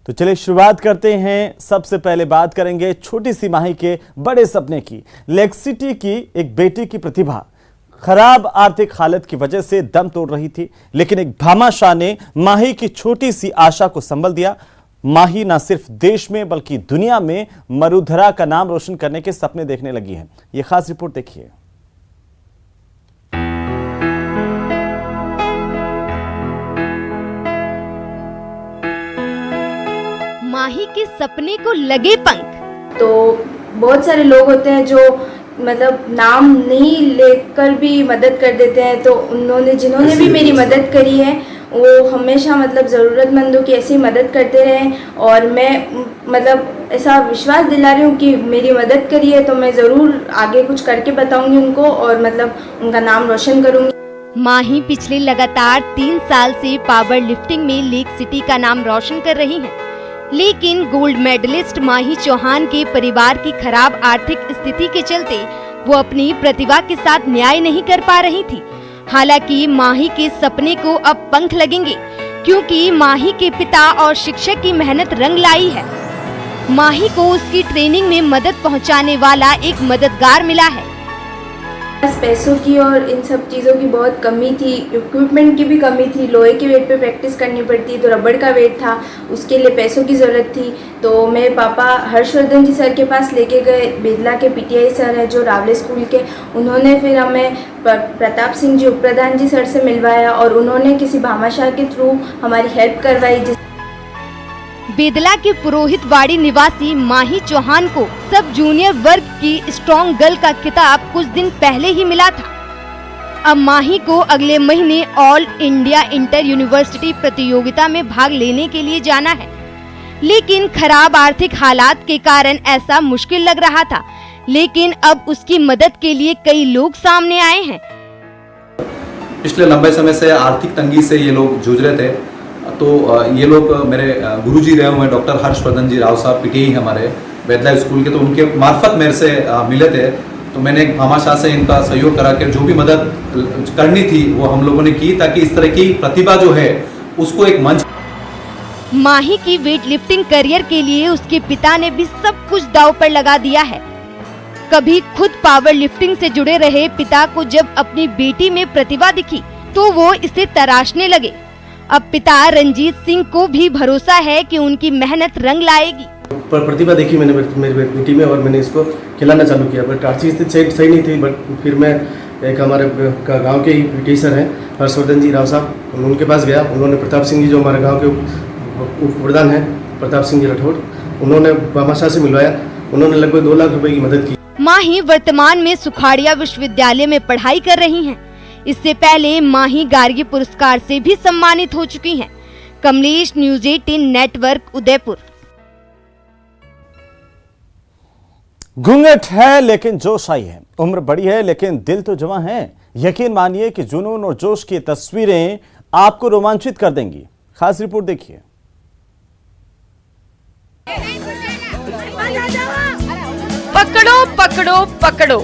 तो चलिए शुरुआत करते हैं। सबसे पहले बात करेंगे छोटी सी माही के बड़े सपने की। लेक सिटी की एक बेटी की प्रतिभा खराब आर्थिक हालत की वजह से दम तोड़ रही थी, लेकिन एक भामाशाह ने माही की छोटी सी आशा को संबल दिया। माही न सिर्फ देश में बल्कि दुनिया में मरुधरा का नाम रोशन करने के सपने देखने लगी है। यह खास रिपोर्ट देखिए। माही के सपने को लगे पंख। तो बहुत सारे लोग होते हैं जो मतलब नाम नहीं लेकर भी मदद कर देते हैं, तो जिन्होंने भी मेरी मदद करी है वो हमेशा मतलब ज़रूरतमंदों की ऐसी मदद करते रहें। और मैं मतलब ऐसा विश्वास दिला रही हूँ कि मेरी मदद करी है तो मैं ज़रूर आगे कुछ करके बताऊंगी उनको और मतलब उनका नाम रोशन करूँगी। माही पिछले लगातार 3 साल से पावर लिफ्टिंग में लेक सिटी का नाम रोशन कर रही हैं। लेकिन गोल्ड मेडलिस्ट माही चौहान के परिवार की खराब आर्थिक स्थिति के चलते वो अपनी प्रतिभा के साथ न्याय नहीं कर पा रही थी। हालांकि माही के सपने को अब पंख लगेंगे, क्योंकि माही के पिता और शिक्षक की मेहनत रंग लाई है। माही को उसकी ट्रेनिंग में मदद पहुंचाने वाला एक मददगार मिला है। पैसों की और इन सब चीज़ों की बहुत कमी थी, इक्विपमेंट की भी कमी थी। लोहे के वेट पे प्रैक्टिस करनी पड़ती, तो रबड़ का वेट था, उसके लिए पैसों की ज़रूरत थी। तो मेरे पापा हर्षवर्धन जी सर के पास लेके गए। बेदला के पीटीआई सर है जो रावले स्कूल के, उन्होंने फिर हमें प्रताप सिंह जी उप प्रधान जी सर से मिलवाया और उन्होंने किसी भामाशाह के थ्रू हमारी हेल्प करवाई। बेदला के पुरोहितवाड़ी निवासी माही चौहान को सब जूनियर वर्ग की स्ट्रॉन्ग गर्ल का खिताब कुछ दिन पहले ही मिला था। अब माही को अगले महीने ऑल इंडिया इंटर यूनिवर्सिटी प्रतियोगिता में भाग लेने के लिए जाना है, लेकिन खराब आर्थिक हालात के कारण ऐसा मुश्किल लग रहा था। लेकिन अब उसकी मदद के लिए कई लोग सामने आए हैं। पिछले लंबे समय से आर्थिक तंगी से ये लोग जूझ रहे थे, तो ये लोग मेरे गुरुजी रहे हुए डॉक्टर हर्षवर्धन जी राव साहब पीटीआई हमारे बेदला स्कूल के, तो उनके मार्फत मेरे से मिले थे। तो मैंने एक भामाशाह से इनका सहयोग करा के जो भी मदद करनी थी वो हम लोगों ने की, ताकि इस तरह की प्रतिभा जो है उसको एक मंच। माही की वेट लिफ्टिंग करियर के लिए उसके पिता ने भी सब कुछ दांव पर लगा दिया है। कभी खुद पावर लिफ्टिंग से जुड़े रहे पिता को जब अपनी बेटी में प्रतिभा दिखी तो वो इसे तराशने लगे। अब पिता रंजीत सिंह को भी भरोसा है कि उनकी मेहनत रंग लाएगी। प्रतिभा देखी मैंने मेरी बेटी में और मैंने इसको खिलाना चालू किया। बट आर्थिक स्थिति सही नहीं थी। बट फिर मैं एक हमारे गांव के ही पीटी सर हैं हर्षवर्धन जी राव साहब, उनके पास गया। उन्होंने प्रताप सिंह जी जो हमारे गाँव के उप प्रधान हैं, प्रताप सिंह जी राठौर, उन्होंने भामाशाह से मिलवाया। उन्होंने लगभग 2 लाख रुपए की मदद की। माही वर्तमान में सुखाड़िया विश्वविद्यालय में पढ़ाई कर रही हैं। इससे पहले माही गार्गी पुरस्कार से भी सम्मानित हो चुकी हैं। Kamlesh, news 18 network, Udaipur. घूंघट है लेकिन जोश आई है, उम्र बड़ी है लेकिन दिल तो जवां है। यकीन मानिए कि जुनून और जोश की तस्वीरें आपको रोमांचित कर देंगी। खास रिपोर्ट देखिए। पकड़ो पकड़ो पकड़ो,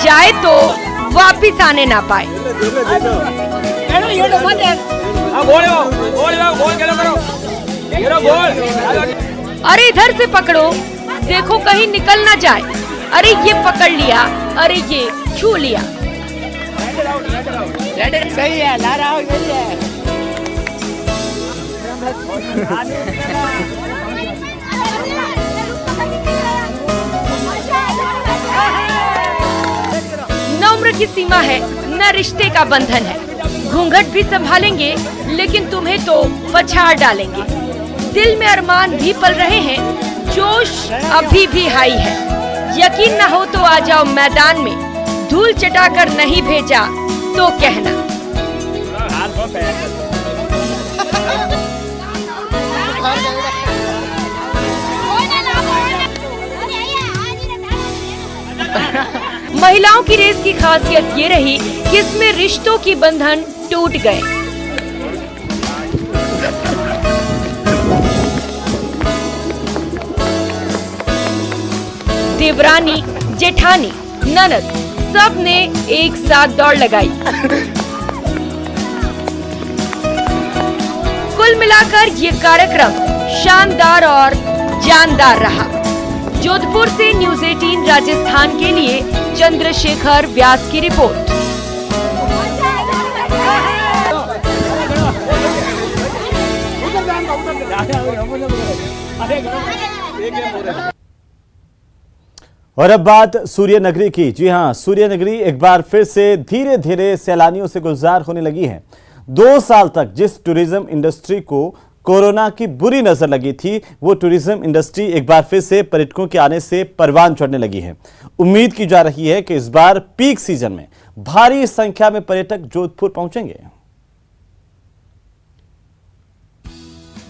जाए तो वापिस आने ना पाए। अरे इधर से पकड़ो, देखो कहीं निकल ना जाए। अरे ये पकड़ लिया, अरे ये छू लिया। सही है, ला रहा हूँ, सही है। न उम्र की सीमा है, न रिश्ते का बंधन है। घूंघट भी संभालेंगे लेकिन तुम्हें तो पछाड़ डालेंगे। दिल में अरमान भी पल रहे हैं, जोश अभी भी हाई है। यकीन न हो तो आ जाओ मैदान में, धूल चटाकर नहीं भेजा तो कहना। महिलाओं की रेस की खासियत ये रही कि इसमें रिश्तों की बंधन टूट गए। देवरानी, जेठानी, ननद सब ने एक साथ दौड़ लगाई। मिलाकर ये कार्यक्रम शानदार और जानदार रहा। जोधपुर से न्यूज़ 18 राजस्थान के लिए चंद्रशेखर व्यास की रिपोर्ट। और अब बात सूर्य नगरी की। जी हां, सूर्य नगरी एक बार फिर से धीरे धीरे सैलानियों से गुलजार होने लगी है। 2 साल तक जिस टूरिज्म इंडस्ट्री को कोरोना की बुरी नजर लगी थी, वो टूरिज्म इंडस्ट्री एक बार फिर से पर्यटकों के आने से परवान चढ़ने लगी है। उम्मीद की जा रही है कि इस बार पीक सीजन में भारी संख्या में पर्यटक जोधपुर पहुंचेंगे।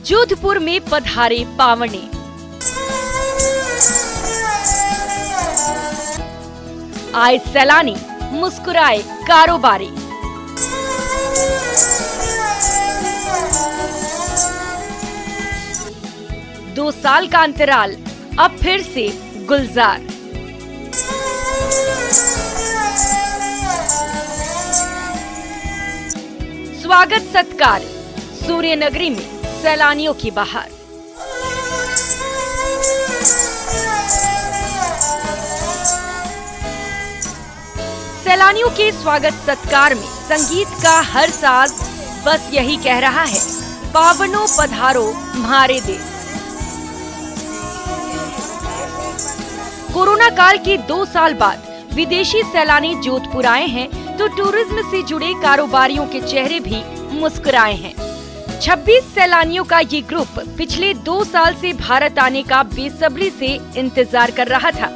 जोधपुर में पधारे पावने, आए सैलानी, मुस्कुराए कारोबारी। दो साल का अंतराल, अब फिर से गुलजार। स्वागत सत्कार, सूर्य नगरी में सैलानियों की बहार। सैलानियों के स्वागत सत्कार में संगीत का हर साज बस यही कह रहा है, पावनो पधारो म्हारे देश। कोरोना काल के 2 साल बाद विदेशी सैलानी जोधपुर आए हैं तो टूरिज्म से जुड़े कारोबारियों के चेहरे भी मुस्कुराए हैं। 26 सैलानियों का ये ग्रुप पिछले 2 साल से भारत आने का बेसब्री से इंतजार कर रहा था।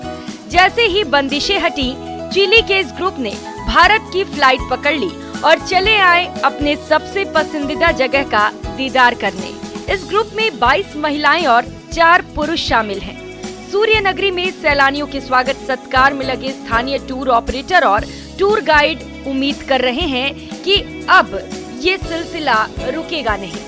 जैसे ही बंदिशें हटी, चिली के इस ग्रुप ने भारत की फ्लाइट पकड़ ली और चले आए अपने सबसे पसंदीदा जगह का दीदार करने। इस ग्रुप में 22 महिलाएं और 4 पुरुष शामिल हैं। सूर्य नगरी में सैलानियों के स्वागत सत्कार में लगे स्थानीय टूर ऑपरेटर और टूर गाइड उम्मीद कर रहे हैं कि अब ये सिलसिला रुकेगा नहीं।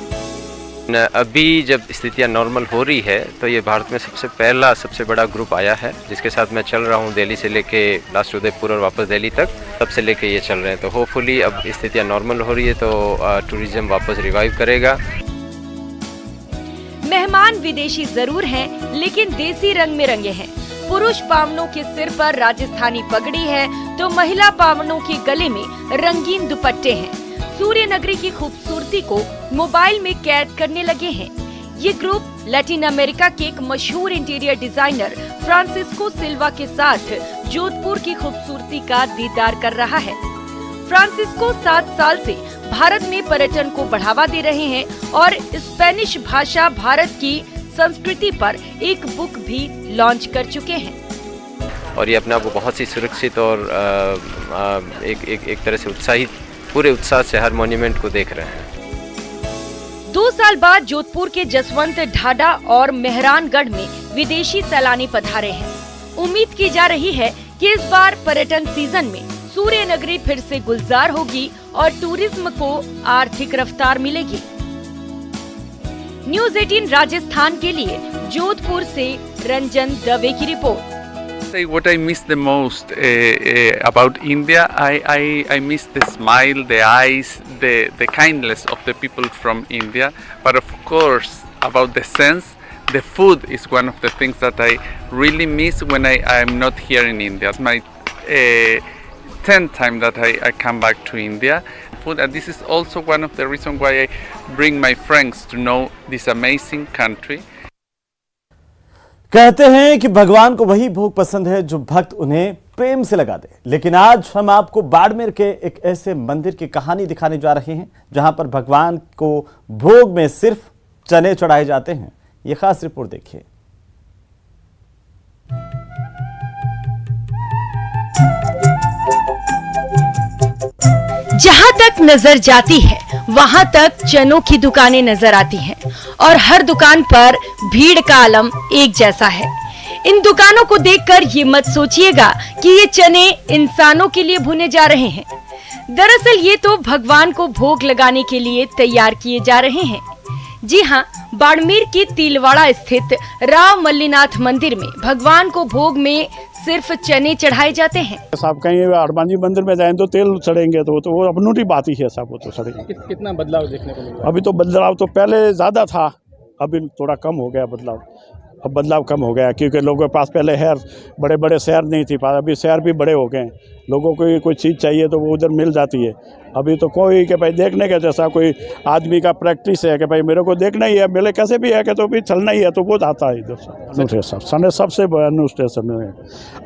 अभी जब स्थितियाँ नॉर्मल हो रही है तो ये भारत में सबसे बड़ा ग्रुप आया है, जिसके साथ मैं चल रहा हूँ दिल्ली से लेके लास्ट उदयपुर और वापस दिल्ली तक, तब से लेके ये चल रहे हैं। तो होपफुली अब स्थितियाँ नॉर्मल हो रही है तो टूरिज्म वापस रिवाइव करेगा। मेहमान विदेशी जरूर हैं, लेकिन देसी रंग में रंगे हैं। पुरुष पावनों के सिर पर राजस्थानी पगड़ी है तो महिला पावनों के गले में रंगीन दुपट्टे हैं। सूर्य नगरी की खूबसूरती को मोबाइल में कैद करने लगे हैं। ये ग्रुप लैटिन अमेरिका के एक मशहूर इंटीरियर डिजाइनर फ्रांसिस्को सिल्वा के साथ जोधपुर की खूबसूरती का दीदार कर रहा है। फ्रांसिस्को 7 साल से भारत में पर्यटन को बढ़ावा दे रहे हैं और स्पेनिश भाषा भारत की संस्कृति पर एक बुक भी लॉन्च कर चुके हैं। और ये अपने आप को बहुत ही सुरक्षित और एक तरह से उत्साहित, पूरे उत्साह से हर मॉन्यूमेंट को देख रहे हैं। 2 साल बाद जोधपुर के जसवंत ढाडा और मेहरानगढ़ में विदेशी सैलानी पधारे हैं। उम्मीद की जा रही है कि इस बार पर्यटन सीजन में सूर्य नगरी फिर से गुलजार होगी और टूरिज्म को आर्थिक रफ्तार मिलेगी। न्यूज़ 18 राजस्थान के लिए जोधपुर से रंजन दवे की report. What I miss the most about India, I miss the smile, the eyes, the kindness of the people from India. But of course, about the sense, the food is one of the things that I really miss when I am not here in India. It's my 10th time that I come back to India. Food, and this is also one of the reasons why I bring my friends to know this amazing country. कहते हैं कि भगवान को वही भोग पसंद है जो भक्त उन्हें प्रेम से लगा दे। लेकिन आज हम आपको बाड़मेर के एक ऐसे मंदिर की कहानी दिखाने जा रहे हैं जहां पर भगवान को भोग में सिर्फ चने चढ़ाए जाते हैं। यह खास रिपोर्ट देखिए। जहां तक नजर जाती है वहां तक चनों की दुकानें नजर आती हैं और हर दुकान पर भीड़ का आलम एक जैसा है। इन दुकानों को देखकर ये मत सोचिएगा कि ये चने इंसानों के लिए भुने जा रहे हैं। दरअसल ये तो भगवान को भोग लगाने के लिए तैयार किए जा रहे हैं। जी हाँ, बाड़मेर के तिलवाड़ा स्थित राव मल्लीनाथ मंदिर में भगवान को भोग में सिर्फ चने चढ़ाए जाते हैं। साहब कहीं हनुमान जी मंदिर में जाएं तो तेल चढ़ेंगे तो वो अपनी बात ही है साहब, वो तो चढ़ेंगे। कितना बदलाव देखने को मिला? अभी तो बदलाव तो पहले ज़्यादा था, अभी थोड़ा कम हो गया बदलाव। अब बदलाव कम हो गया क्योंकि लोगों के पास पहले बड़े बड़े शहर नहीं थी, अभी शहर भी बड़े हो गए। लोगों को कोई चीज़ चाहिए तो वो उधर मिल जाती है। अभी तो कोई कि भाई देखने के जैसा कोई आदमी का प्रैक्टिस है कि भाई मेरे को देखना ही है, मेरे कैसे भी है कि तो भी चलना ही है, तो वो जाता है इधर से। सने सबसे बड़ा स्टेशन है।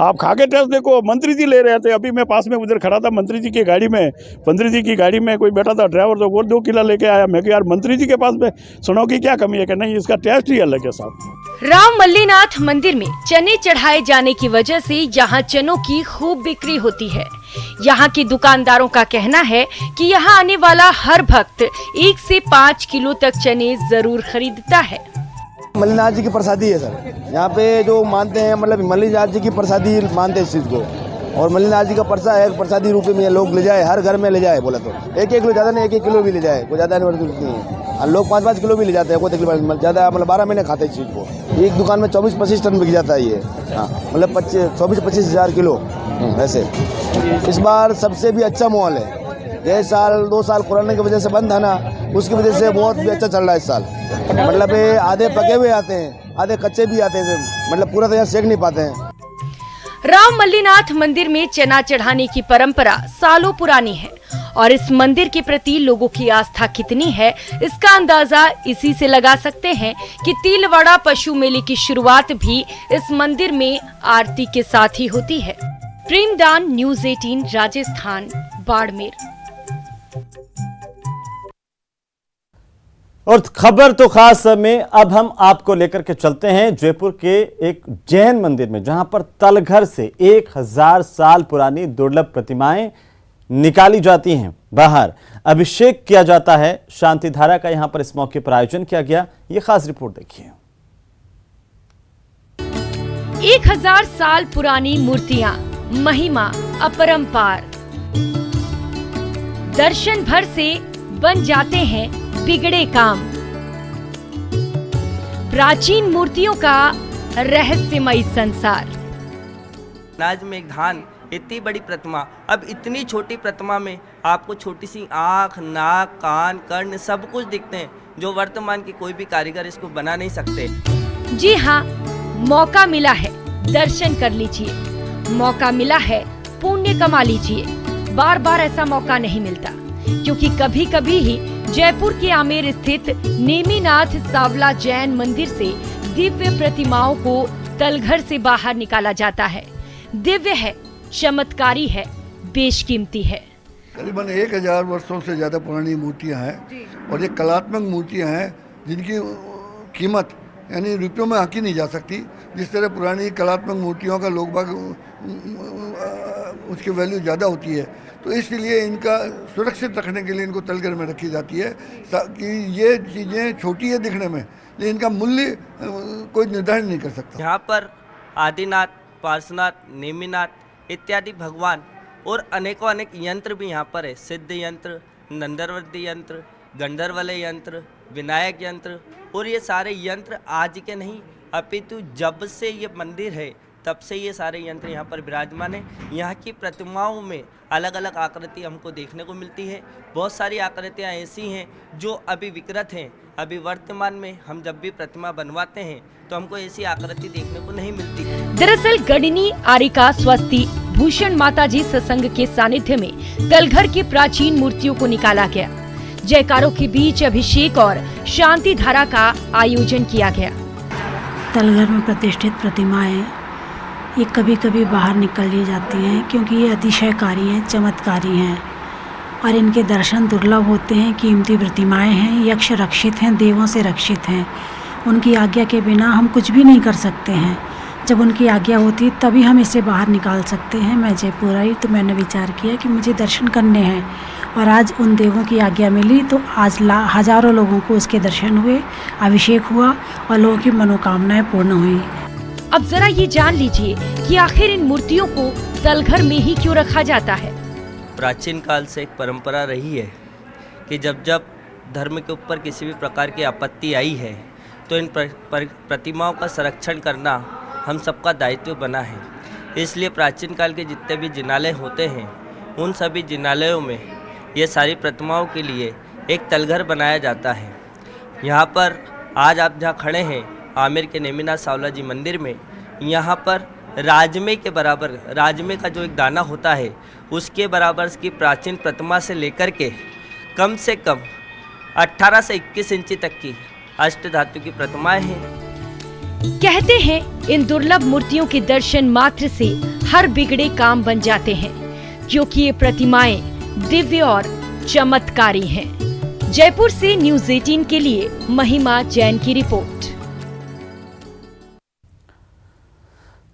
आप खा के टेस्ट देखो, मंत्री जी ले रहे थे, अभी मैं पास में उधर खड़ा था मंत्री जी की गाड़ी में, मंत्री जी की गाड़ी में कोई बैठा था ड्राइवर, तो वो 2 किलो लेके आया। मैं यार मंत्री जी के पास में सुनो की क्या कमी है कि नहीं, इसका टेस्ट ही अलग है साहब। राम मल्लीनाथ मंदिर में चने चढ़ाए जाने की वजह से यहाँ चनों की खूब बिक्री होती है। यहाँ के दुकानदारों का कहना है कि यहाँ आने वाला हर भक्त 1 से 5 किलो तक चने जरूर खरीदता है। मल्लीनाथ जी की प्रसादी है सर, यहाँ पे जो मानते हैं, मतलब मल्लीनाथ जी की प्रसादी मानते हैं इस चीज़ को, और मल्लीनाथ जी का प्रसाद है, प्रसादी रूप में लोग ले जाए, हर घर में ले जाए। बोला तो 1-1 किलो ज़्यादा नहीं, 1-1 किलो भी ले जाए, कोई ज़्यादा नहीं है। लोग 5-5 किलो भी ले जाते हैं, कोई तकलीफ ज़्यादा, मतलब 12 महीने खाते हैं इस चीज़ को। एक दुकान में 24-25 टन बिक जाता है ये, हाँ, मतलब 24-25 हज़ार किलो ऐसे। इस बार सबसे भी अच्छा माहौल है। ये साल 2 साल कोरोना की वजह से बंद था ना, उसकी वजह से बहुत भी अच्छा चल रहा है इस साल। मतलब आधे पके हुए आते हैं, आधे कच्चे भी आते हैं, मतलब पूरा तो यहाँ सेक नहीं पाते हैं। राम मल्लीनाथ मंदिर में चना चढ़ाने की परंपरा सालों पुरानी है और इस मंदिर के प्रति लोगों की आस्था कितनी है, इसका अंदाजा इसी से लगा सकते हैं कि तिलवाड़ा पशु मेले की शुरुआत भी इस मंदिर में आरती के साथ ही होती है। प्रेमदान, न्यूज़ 18 राजस्थान, बाड़मेर। और खबर तो खास में अब हम आपको लेकर के चलते हैं जयपुर के एक जैन मंदिर में, जहां पर तलघर से 1000 साल पुरानी दुर्लभ प्रतिमाएं निकाली जाती हैं बाहर। अभिषेक किया जाता है। शांति धारा का यहां पर इस मौके पर आयोजन किया गया। ये खास रिपोर्ट देखिए। 1000 साल पुरानी मूर्तियां, महिमा अपरंपार। दर्शन भर से बन जाते हैं बिगड़े काम। प्राचीन मूर्तियों का रहस्यमय संसार। नाज में एक धान, इतनी बड़ी प्रतिमा, अब इतनी छोटी प्रतिमा में आपको छोटी सी आँख, नाक, कान, कर्ण सब कुछ दिखते हैं, जो वर्तमान की कोई भी कारीगर इसको बना नहीं सकते। जी हाँ, मौका मिला है, दर्शन कर लीजिए। मौका मिला है, पुण्य कमा लीजिए। बार बार ऐसा मौका नहीं मिलता, क्योंकि कभी कभी ही जयपुर के आमेर स्थित नेमिनाथ सावला जैन मंदिर से दिव्य प्रतिमाओं को तलघर से बाहर निकाला जाता है। दिव्य है, चमत्कारी है, बेशकीमती है। करीबन 1000 वर्षों से ज्यादा पुरानी मूर्तियां हैं और ये कलात्मक मूर्तियां हैं जिनकी कीमत यानी रुपयों में आंकी नहीं जा सकती। जिस तरह पुरानी कलात्मक मूर्तियों का लोग बाग उसकी वैल्यू ज़्यादा होती है, तो इसलिए इनका सुरक्षित रखने के लिए इनको तलघर में रखी जाती है कि ये चीज़ें छोटी है दिखने में, लेकिन इनका मूल्य कोई निर्धारण नहीं कर सकता। यहाँ पर आदिनाथ, पार्श्वनाथ, नेमिनाथ इत्यादि भगवान और अनेकों अनेक यंत्र भी यहाँ पर है। सिद्ध यंत्र, नंदरवर्ती यंत्र, गंधर्वलय यंत्र, विनायक यंत्र, और ये सारे यंत्र आज के नहीं अपितु जब से ये मंदिर है तब से ये सारे यंत्र यहाँ पर विराजमान है। यहाँ की प्रतिमाओं में अलग अलग आकृति हमको देखने को मिलती है। बहुत सारी आकृतियाँ ऐसी हैं जो अभी विकृत हैं। अभी वर्तमान में हम जब भी प्रतिमा बनवाते हैं तो हमको ऐसी आकृति देखने को नहीं मिलती। दरअसल गणिनी आरिका स्वस्ति भूषण माताजी सत्संग के सानिध्य में तलघर की प्राचीन मूर्तियों को निकाला गया। जयकारों के बीच अभिषेक और शांति धारा का आयोजन किया गया। तलघर में प्रतिष्ठित प्रतिमाएं ये कभी कभी बाहर निकल ली जाती हैं, क्योंकि ये अतिशयकारी हैं, चमत्कारी हैं और इनके दर्शन दुर्लभ होते हैं। कीमती प्रतिमाएं हैं, यक्ष रक्षित हैं, देवों से रक्षित हैं। उनकी आज्ञा के बिना हम कुछ भी नहीं कर सकते हैं। जब उनकी आज्ञा होती तभी हम इसे बाहर निकाल सकते हैं। मैं जयपुर आई तो मैंने विचार किया कि मुझे दर्शन करने हैं, और आज उन देवों की आज्ञा मिली तो आज हजारों लोगों को उसके दर्शन हुए, अभिषेक हुआ और लोगों की मनोकामनाएं पूर्ण हुई। अब जरा ये जान लीजिए कि आखिर इन मूर्तियों को तलघर में ही क्यों रखा जाता है। प्राचीन काल से एक परंपरा रही है कि जब जब धर्म के ऊपर किसी भी प्रकार की आपत्ति आई है तो इन प्रतिमाओं का संरक्षण करना हम सबका दायित्व बना है। इसलिए प्राचीन काल के जितने भी जिनालय होते हैं उन सभी जिनालयों में ये सारी प्रतिमाओं के लिए एक तलघर बनाया जाता है। यहाँ पर आज आप जहाँ खड़े हैं आमेर के नेमिनाथ सावला जी मंदिर में, यहाँ पर राजमे के बराबर, राजमे का जो एक दाना होता है उसके बराबर की प्राचीन प्रतिमा से लेकर के कम से कम 18 से 21 इंची तक की अष्ट धातु की प्रतिमाएं हैं। कहते हैं इन दुर्लभ मूर्तियों के दर्शन मात्र से हर बिगड़े काम बन जाते हैं, क्योंकि ये प्रतिमाएं दिव्य और चमत्कारी हैं। जयपुर से न्यूज़ 18 के लिए महिमा जैन की रिपोर्ट।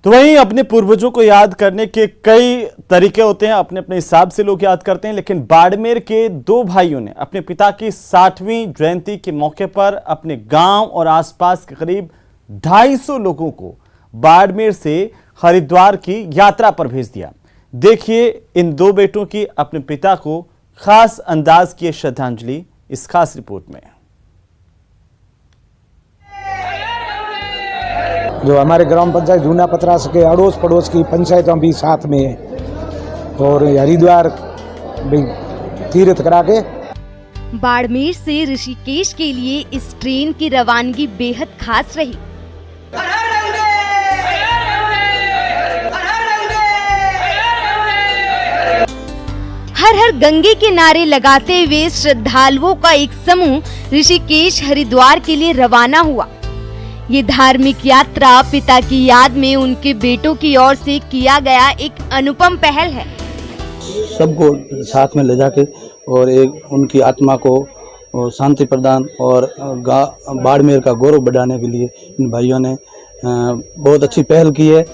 तो वहीं अपने पूर्वजों को याद करने के कई तरीके होते हैं, अपने अपने हिसाब से लोग याद करते हैं, लेकिन बाड़मेर के दो भाइयों ने अपने पिता की 60वीं जयंती के मौके पर अपने गांव और आसपास के करीब 250 लोगों को बाड़मेर से हरिद्वार की यात्रा पर भेज दिया। देखिए इन दो बेटों की अपने पिता को खास अंदाज की श्रद्धांजलि इस खास रिपोर्ट में। जो हमारे ग्राम पंचायत जूना पतरास के अड़ोस पड़ोस की पंचायतों भी साथ में है और हरिद्वार भी तीर्थ करा के। बाड़मेर से ऋषिकेश के लिए इस ट्रेन की रवानगी बेहद खास रही। हर हर गंगे के नारे लगाते हुए श्रद्धालुओं का एक समूह ऋषिकेश हरिद्वार के लिए रवाना हुआ। ये धार्मिक यात्रा पिता की याद में उनके बेटों की ओर से किया गया एक अनुपम पहल है। सबको साथ में ले जाके और एक उनकी आत्मा को शांति प्रदान और बाड़मेर का गौरव बढ़ाने के लिए इन भाइयों ने बहुत अच्छी पहल की है।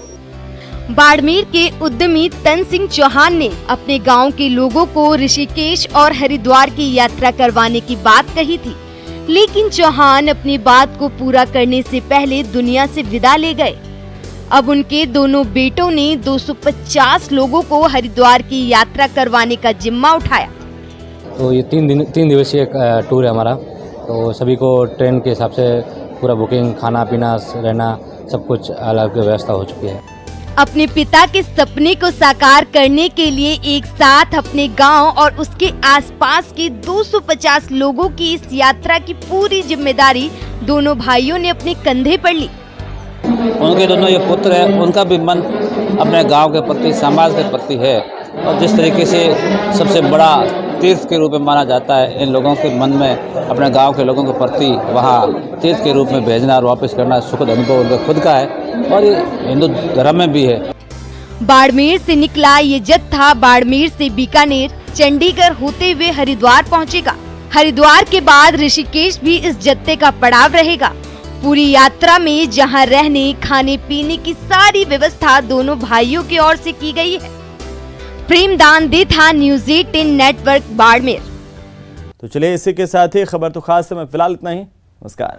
बाड़मेर के उद्यमी तन सिंह चौहान ने अपने गांव के लोगों को ऋषिकेश और हरिद्वार की यात्रा करवाने की बात कही थी, लेकिन चौहान अपनी बात को पूरा करने से पहले दुनिया से विदा ले गए। अब उनके दोनों बेटों ने 250 लोगों को हरिद्वार की यात्रा करवाने का जिम्मा उठाया। तो ये 3 दिवसीय टूर है हमारा, तो सभी को ट्रेन के हिसाब से पूरा बुकिंग, खाना पीना, रहना, सब कुछ अलग व्यवस्था हो चुकी है। अपने पिता के सपने को साकार करने के लिए एक साथ अपने गांव और उसके आसपास के 250 लोगों की इस यात्रा की पूरी जिम्मेदारी दोनों भाइयों ने अपने कंधे पर ली। उनके दोनों ये पुत्र है, उनका भी मन अपने गांव के प्रति, समाज के प्रति है और जिस तरीके से सबसे बड़ा तीर्थ के रूप में माना जाता है, इन लोगों के मन में अपने गांव के लोगों के प्रति वहाँ तीर्थ के रूप में भेजना और वापस करना सुखद अनुभव उनका खुद का है और ये हिंदू धर्म में भी है। बाड़मेर से निकला ये जत्था बाड़मेर से बीकानेर, चंडीगढ़ होते हुए हरिद्वार पहुंचेगा। हरिद्वार के बाद ऋषिकेश भी इस जत्थे का पड़ाव रहेगा। पूरी यात्रा में जहां रहने, खाने पीने की सारी व्यवस्था दोनों भाइयों की ओर से की गई है। Premdan Detha, news 18 network, Barmer. तो चलिए इसी के साथ ही खबर तो खास है, मैं फिलहाल इतना ही। नमस्कार।